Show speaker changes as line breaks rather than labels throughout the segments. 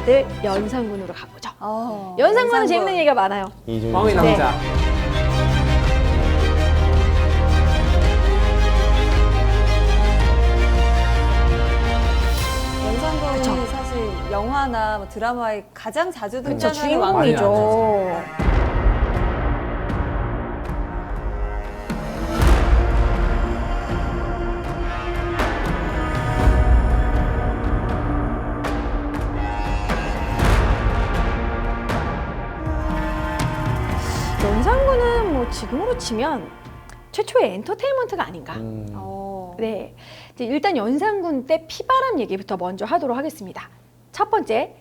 아들 연산군으로 가보죠. 연산군은 재밌는 얘기가 많아요.
왕의 남자.
연산군이 사실 영화나 뭐 드라마에 가장 자주
그쵸,
등장하는 왕이죠.
주인공이죠. 연산군은 뭐 지금으로 치면 최초의 엔터테인먼트가 아닌가. 네, 이제 일단 연산군 때 피바람 얘기부터 먼저 하도록 하겠습니다. 첫 번째,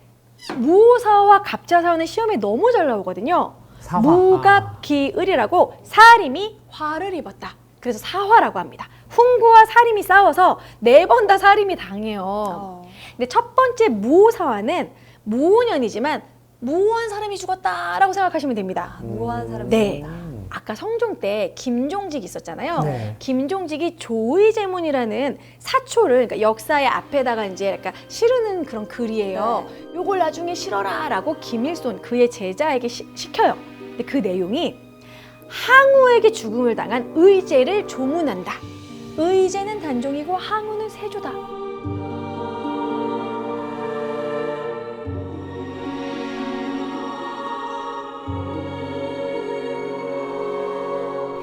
무오사와 갑자사화는 시험에 너무 잘 나오거든요.
사화.
무갑기을이라고 사림이 화를 입었다. 그래서 사화라고 합니다. 훈구와 사림이 싸워서 4번 다 사림이 당해요. 근데 첫 번째 무오사화는 무오년이지만 무오한 사람이 죽었다라고 생각하시면 됩니다.
무한 사람.
네. 아까 성종 때 김종직 있었잖아요.
네.
김종직이 조의제문이라는 사초를 그러니까 역사의 앞에다가 이제 약간 실으는 그런 글이에요. 요걸 나중에 실어라라고 김일손 그의 제자에게 시켜요. 근데 그 내용이 항우에게 죽음을 당한 의제를 조문한다. 의제는 단종이고 항우는 세조다.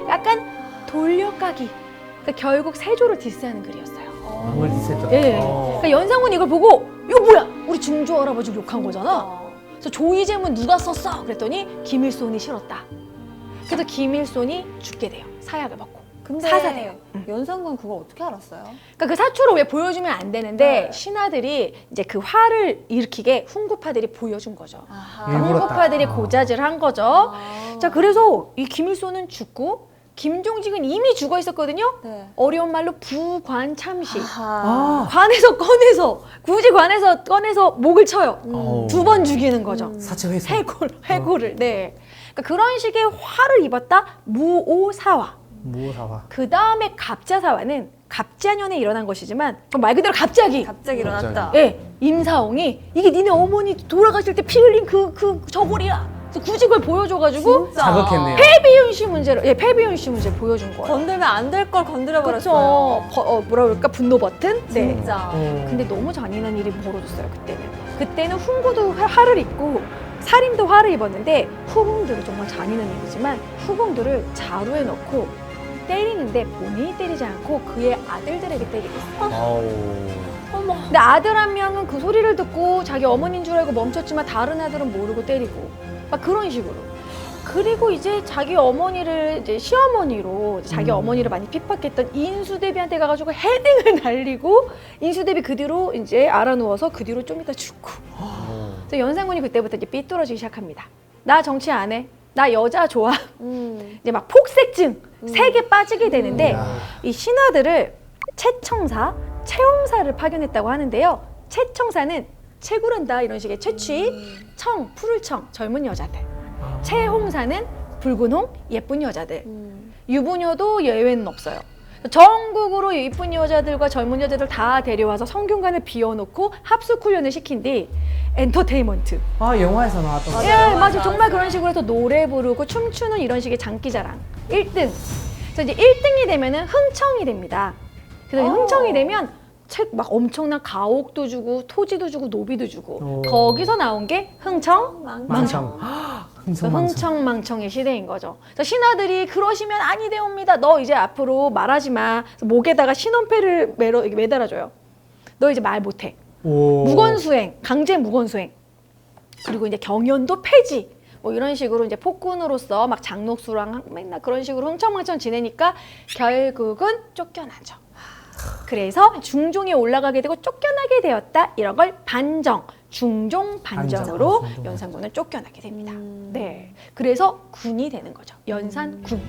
약간 돌려까기. 그러니까 결국 세조를 디스하는 글이었어요.
왕을 디스했죠.
예. 그러니까 연산군이 이걸 보고 이거 뭐야? 우리 중조 할아버지를 욕한 거잖아. 그래서 조의제문 누가 썼어? 그랬더니 김일손이 실었다. 그래서 김일손이 죽게 돼요. 사약을 먹고.
근데
사사돼요.
연산군 그걸 어떻게 알았어요?
그러니까 그 사초를 왜 보여주면 안 되는데
네.
신하들이 이제 그 화를 일으키게 훈구파들이 보여준 거죠.
일부러
훈구파들이
딱.
고자질 한 거죠. 자, 그래서 이 김일손은 죽고 김종직은 이미 죽어 있었거든요.
네.
어려운 말로 부관참시.
아하.
관에서 꺼내서 굳이 관에서 꺼내서 목을 쳐요.
어우.
2번 죽이는 거죠.
사체 회사.
해골을. 네. 그러니까 그런 식의 화를 입었다. 무오사화.
무사화.
그 다음에 갑자사화는 갑자년에 일어난 것이지만 말 그대로 갑자기.
갑자기 일어났다.
예, 임사홍이 이게 니네 어머니 돌아가실 때 피 흘린 그 저골이야. 그래서 굳이 그걸 보여줘가지고
진짜.
자극했네요.
폐비윤씨 문제로, 예, 폐비윤씨 문제 보여준 거예요.
건들면 안 될 걸 건드려
그렇죠.
버렸어요.
뭐라 그럴까 분노 버튼. 네.
진짜.
근데 너무 잔인한 일이 벌어졌어요 그때는. 그때는 훈구도 화를 입고 사림도 화를 입었는데 후궁들은 정말 잔인한 일이지만 후궁들을 자루에 넣고 때리는데 본인이 때리지 않고 그의 아들들에게 때리고 있어요.
아우.
어머.
근데 아들 한 명은 그 소리를 듣고 자기 어머니인 줄 알고 멈췄지만 다른 아들은 모르고 때리고 막 그런 식으로. 그리고 이제 자기 어머니를 이제 시어머니로 자기 어머니를 많이 핍박했던 인수대비한테 가가지고 헤딩을 날리고 인수대비 그 뒤로 이제 알아누워서 그 뒤로 좀 이따 죽고. 그래서 연산군이 그때부터 이제 삐뚤어지기 시작합니다. 나 정치 안 해. 나 여자 좋아. 이제 막 폭색증 색에 빠지게 되는데 이 신하들을 채청사, 채홍사를 파견했다고 하는데요. 채청사는 채굴한다 이런 식의 채취, 청, 푸를 청, 젊은 여자들. 채홍사는 붉은 홍, 예쁜 여자들. 유부녀도 예외는 없어요. 전국으로 이쁜 여자들과 젊은 여자들 다 데려와서 성균관을 비워놓고 합숙 훈련을 시킨 뒤 엔터테인먼트.
아, 영화에서 나왔던 거.
예, 맞아. 정말 그런 식으로 해서 노래 부르고 춤추는 이런 식의 장기자랑. 1등. 그래서 이제 1등이 되면은 흥청이 됩니다. 그래서 흥청이 되면 책 막 엄청난 가옥도 주고 토지도 주고 노비도 주고 거기서 나온 게 흥청
망청.
흥청망청의 시대인 거죠. 그래서 신하들이 그러시면 아니 되옵니다. 너 이제 앞으로 말하지 마. 그래서 목에다가 신원패를 매달아줘요. 너 이제 말 못해. 무건수행, 강제 무건수행. 그리고 이제 경연도 폐지. 뭐 이런 식으로 이제 폭군으로서 막 장록수랑 맨날 그런 식으로 흥청망청 지내니까 결국은 쫓겨나죠. 그래서 중종에 올라가게 되고 쫓겨나게 되었다. 이런 걸 반정, 중종 반정으로
반정.
연산군을 쫓겨나게 됩니다. 네, 그래서 군이 되는 거죠. 연산군.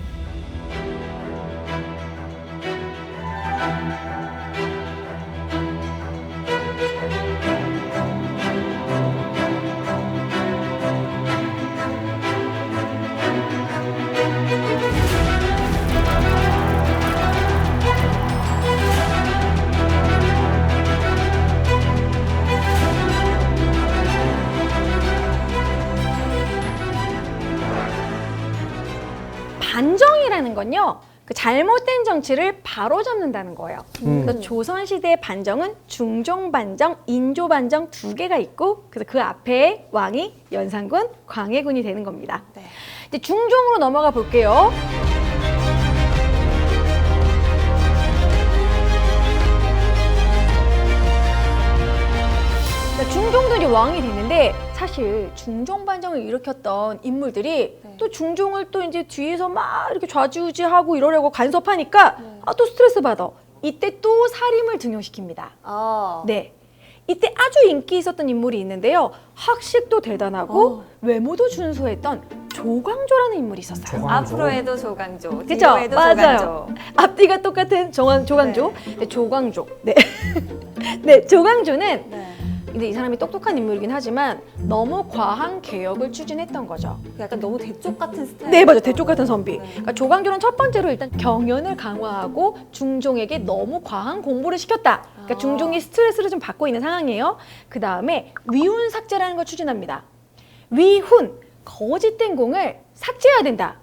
반정이라는 건요. 그 잘못된 정치를 바로잡는다는 거예요. 그래서 조선시대의 반정은 중종반정, 인조반정 두 개가 있고 그래서 그 앞에 왕이 연산군, 광해군이 되는 겁니다.
네.
이제 중종으로 넘어가 볼게요. 중종도 이제 왕이 됐는데 사실 중종반정을 일으켰던 인물들이
네.
또 중종을 또 이제 뒤에서 막 이렇게 좌지우지하고 이러려고 간섭하니까 또 스트레스 받아. 이때 또 살인을 등용시킵니다.
아.
네. 이때 아주 인기 있었던 인물이 있는데요. 학식도 대단하고 외모도 준수했던 조광조라는 인물이 있었어요.
조광조.
앞으로 해도 조광조,
그쵸?
뒤로 해도
맞아요.
조광조.
앞뒤가 똑같은 조광조. 네, 조광조. 네. 네, 조광조는
네.
근데 이 사람이 똑똑한 인물이긴 하지만 너무 과한 개혁을 추진했던 거죠.
약간 너무 대쪽 같은 스타일.
네, 맞아요. 대쪽 같은 선비.
네.
그러니까 조광조는 첫 번째로 일단 경연을 강화하고 중종에게 너무 과한 공부를 시켰다. 그러니까
아.
중종이 스트레스를 좀 받고 있는 상황이에요. 그 다음에 위훈 삭제라는 걸 추진합니다. 위훈, 거짓된 공을 삭제해야 된다.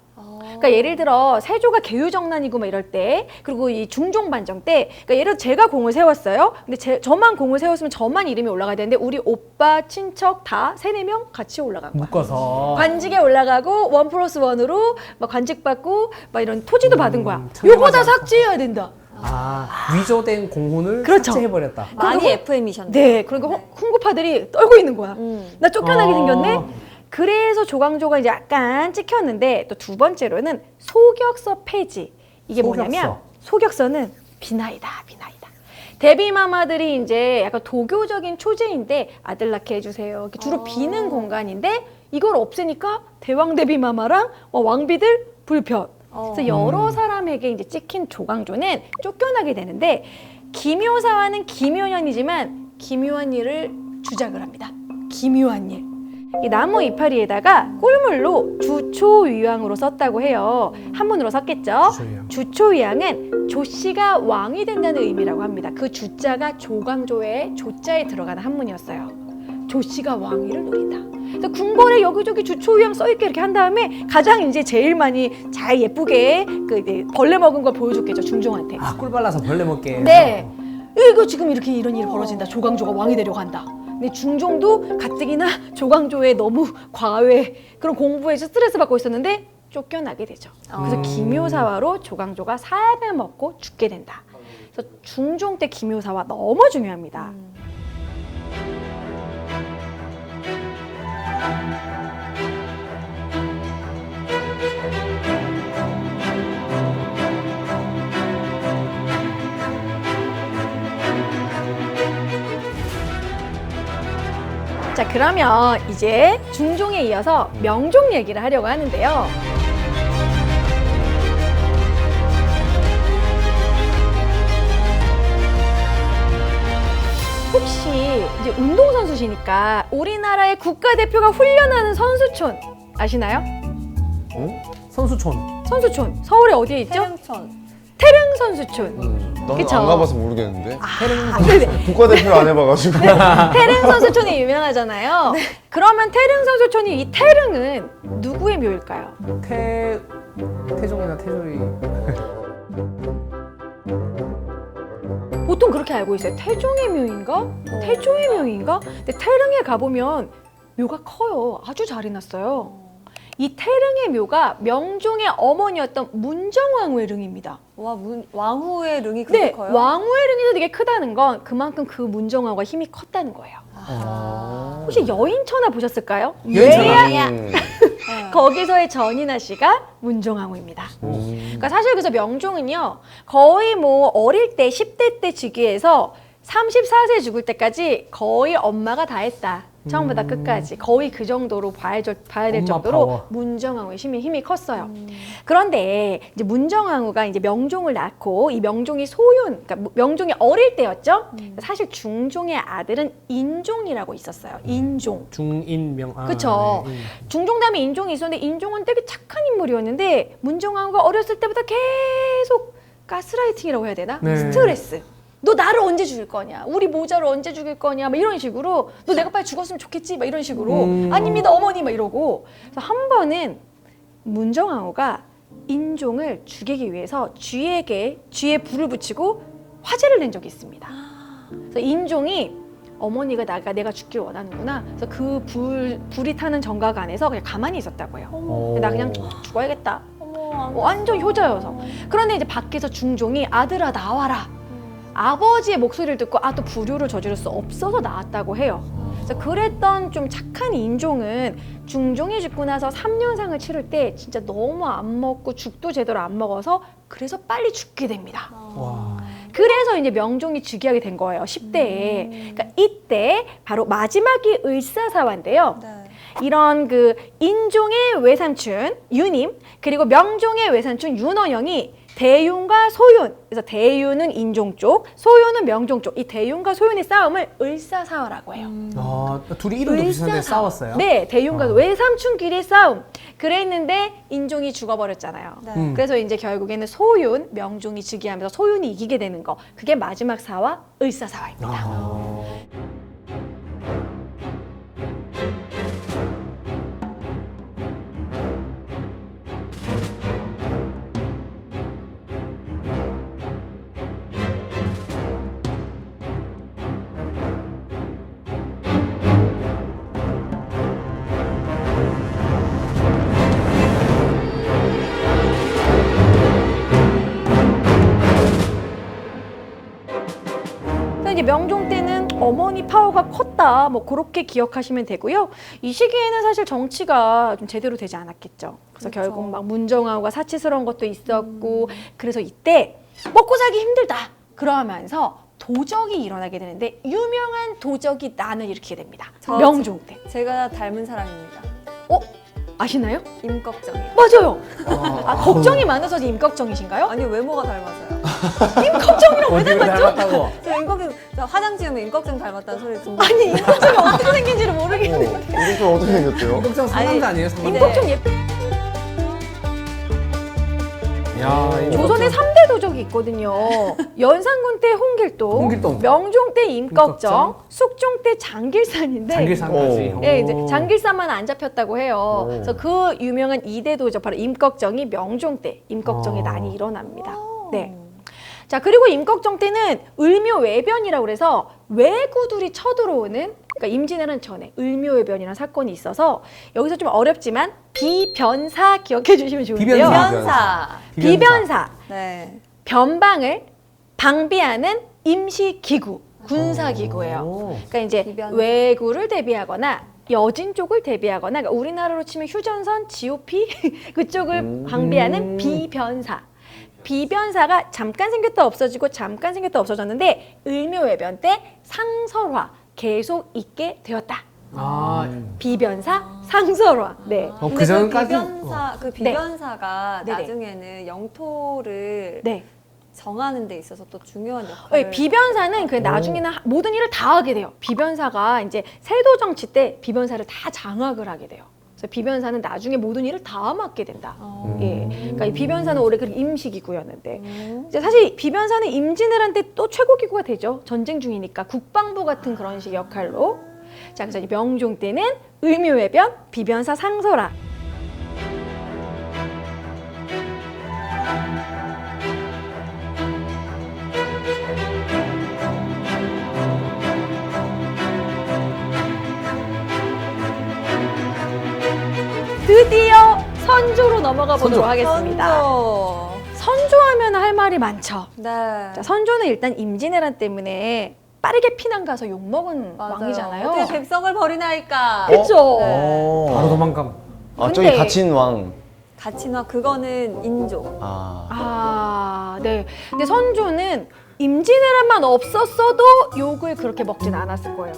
그러니까 예를 들어 세조가 계유정난이고 막 이럴 때 그리고 이 중종반정 때 그러니까 예를 들어 제가 공을 세웠어요. 근데 저만 공을 세웠으면 저만 이름이 올라가야 되는데 우리 오빠, 친척 다 3-4명 같이 올라간 거야.
묶어서.
관직에 올라가고 1+1으로 막 관직 받고 막 이런 토지도 받은 거야.
청렴하지
요거 다
않다.
삭제해야 된다.
위조된 공훈을
그렇죠.
삭제해버렸다.
많이
그리고-
FM이셨네.
네, 그러니까 홍구파들이 떨고 있는 거야. 나 쫓겨나게
어.
생겼네. 그래서 조광조가 이제 약간 찍혔는데 또 두 번째로는 소격서 폐지. 이게 뭐냐면 소격서는 비나이다, 비나이다. 대비마마들이 이제 약간 도교적인 초제인데 아들 낳게 해주세요. 이렇게 주로 비는 공간인데 이걸 없애니까 대왕 대비마마랑 왕비들 불편. 그래서 여러 사람에게 이제 찍힌 조광조는 쫓겨나게 되는데 기묘사화는 기묘년이지만 기묘한 일을 주작을 합니다. 기묘한 일. 이 나무 이파리에다가 꿀물로 주초위왕으로 썼다고 해요. 한문으로 썼겠죠?
주초위왕.
주초위왕은 조씨가 왕이 된다는 의미라고 합니다. 그 주자가 조광조의 조자에 들어가는 한문이었어요. 조씨가 왕위를 누린다. 그래서 궁궐에 여기저기 주초위왕 써있게 이렇게 한 다음에 가장 이제 제일 많이 잘 예쁘게 그 이제 벌레 먹은 걸 보여줬겠죠, 중종한테.
꿀 발라서 벌레 먹게.
네. 이거 지금 이렇게 이런 일이 벌어진다. 조광조가 왕이 되려고 한다. 근데 중종도 가뜩이나 조광조의 너무 과외 그런 공부에 스트레스 받고 있었는데 쫓겨나게 되죠. 그래서 기묘사화로 조광조가 살을 먹고 죽게 된다. 그래서 중종 때 기묘사화 너무 중요합니다. 자, 그러면 이제 중종에 이어서 명종 얘기를 하려고 하는데요. 혹시 이제 운동선수시니까 우리나라의 국가대표가 훈련하는 선수촌 아시나요?
선수촌.
선수촌 서울에 어디에 있죠?
태릉천.
태릉 선수촌.
나는
그쵸?
안 가봐서 모르겠는데.
네네.
국가대표를 안 해봐가지고.
태릉 선수촌이 유명하잖아요. 그러면 태릉 선수촌이 이 태릉은 누구의 묘일까요?
태종이나 태조이.
보통 그렇게 알고 있어요. 태종의 묘인가? 태조의 묘인가? 근데 태릉에 가보면 묘가 커요. 아주 잘 해놨어요. 이 태릉의 묘가 명종의 어머니였던 문정왕후의 릉입니다.
와, 왕후의 릉이 그렇게
네,
커요?
왕후의 릉이 되게 크다는 건 그만큼 그 문정왕후가 힘이 컸다는 거예요. 혹시 여인천하 보셨을까요?
여인천하.
예야.
음.
거기서의 전인하 씨가 문정왕후입니다. 그러니까 사실 그래서 명종은요 거의 뭐 어릴 때 10대 때 즉위해서 34세 죽을 때까지 거의 엄마가 다 했다. 처음부터 끝까지 거의 그 정도로 봐야 될
엄마
정도로
파워.
문정왕후의 힘이 컸어요. 그런데 이제 문정왕후가 이제 명종을 낳고 이 명종이 그러니까 명종이 어릴 때였죠. 사실 중종의 아들은 인종이라고 있었어요. 인종.
중인명.
그쵸.
네.
중종 다음에 인종이 있었는데 인종은 되게 착한 인물이었는데 문정왕후가 어렸을 때부터 계속 가스라이팅이라고 해야 되나?
네.
스트레스. 너 나를 언제 죽일 거냐? 우리 모자를 언제 죽일 거냐? 막 이런 식으로 너 내가 빨리 죽었으면 좋겠지? 막 이런 식으로 아닙니다 어머니 막 이러고 그래서 한 번은 문정왕후가 인종을 죽이기 위해서 쥐에 불을 붙이고 화재를 낸 적이 있습니다. 그래서 인종이 어머니가 내가 죽길 원하는구나. 그래서 그 불이 타는 정각 안에서 그냥 가만히 있었다고 해요.
어.
나 그냥 죽어야겠다.
어머,
완전 효자여서. 그런데 이제 밖에서 중종이 아들아 나와라. 아버지의 목소리를 듣고 또 불효를 저지를 수 없어서 나왔다고 해요. 그래서 그랬던 좀 착한 인종은 중종이 죽고 나서 3년상을 치를 때 진짜 너무 안 먹고 죽도 제대로 안 먹어서 그래서 빨리 죽게 됩니다.
와.
그래서 이제 명종이 즉위하게 된 거예요. 10대에. 그러니까 이때 바로 마지막이 을사사화인데요.
네.
이런 그 인종의 외삼촌 유님 그리고 명종의 외삼촌 윤원영이 대윤과 소윤, 그래서 대윤은 인종 쪽, 소윤은 명종 쪽, 이 대윤과 소윤의 싸움을 을사사화라고 해요.
아, 둘이 이름도 비슷한데 싸웠어요?
네, 대윤과 외삼촌끼리 싸움. 그랬는데 인종이 죽어버렸잖아요.
네.
그래서 이제 결국에는 소윤, 명종이 즉위하면서 소윤이 이기게 되는 거. 그게 마지막 사화, 을사사화입니다.
아.
이제 명종 때는 어머니 파워가 컸다, 뭐 그렇게 기억하시면 되고요. 이 시기에는 사실 정치가 좀 제대로 되지 않았겠죠. 그래서
그렇죠.
결국 막 문정아우가 사치스러운 것도 있었고, 그래서 이때 먹고 살기 힘들다. 그러면서 도적이 일어나게 되는데 유명한 도적이 난을 일으키게 됩니다. 명종 때.
제가 닮은 사람입니다.
아시나요?
임꺽정이요.
맞아요. 걱정이 많아서 임꺽정이신가요?
아니 외모가 닮아서요.
어디를 닮았다고?
저 임꺽정 저 화장 지으면 임꺽정 닮았다는 소리 듣고.
아니 임꺽정이 어떻게 생긴지를 모르겠는데.
이게 좀 어떻게 생겼대요?
임꺽정 상남자 아니에요? 상남자?
임꺽정 예쁘.
야,
조선에 3대 도적이 있거든요. 연산군 때 홍길동, 명종 때 임꺽정, 숙종 때 장길산인데
장길산까지.
예, 이제 장길산만 안 잡혔다고 해요. 그래서 그 유명한 2대 도적 바로 임꺽정이 명종 때 임꺽정의 난이 일어납니다. 네. 자, 그리고 임꺽정 때는 을묘외변이라고 그래서 왜구들이 쳐들어오는, 그러니까 임진왜란 전에 을묘외변이라는 사건이 있어서 여기서 좀 어렵지만 비변사 기억해 주시면 좋은데요.
비변사.
비변사.
네.
변방을 방비하는 임시기구, 군사기구예요.
오.
그러니까 이제
비변사.
왜구를 대비하거나 여진 쪽을 대비하거나, 그러니까 우리나라로 치면 휴전선, GOP 그쪽을 방비하는 비변사. 비변사가 잠깐 생겼다 없어지고 잠깐 생겼다 없어졌는데 을묘외변 때 상설화 계속 있게 되었다.
아,
비변사 상설화. 네.
근데
그 전까지
그 비변사가
네네.
나중에는 영토를
네.
정하는 데 있어서 또 중요한 역할을.
네, 비변사는 그 나중에는 모든 일을 다 하게 돼요. 비변사가 이제 세도 정치 때 비변사를 다 장악을 하게 돼요. 그래서 비변사는 나중에 모든 일을 다 맡게 된다. 예. 그러니까 이 비변사는 원래 그렇게 임시기구였는데 이제 사실 비변사는 임진왜란 때 또 최고 기구가 되죠. 전쟁 중이니까 국방부 같은 그런 식의 역할로. 자, 그래서 이 명종 때는 을묘외변, 비변사 상설화. 드디어 선조로 넘어가 보도록
선조.
하겠습니다.
선조.
선조하면 할 말이 많죠.
네.
자, 선조는 일단 임진왜란 때문에 빠르게 피난 가서 욕먹은
맞아요.
왕이잖아요.
어떻게 백성을 버리나이까.
그쵸?
네.
바로 도망감.
아,
근데-
저기 갇힌 왕.
가치나 그거는 인조.
네. 근데 선조는 임진왜란만 없었어도 욕을 그렇게 먹진 않았을 거예요.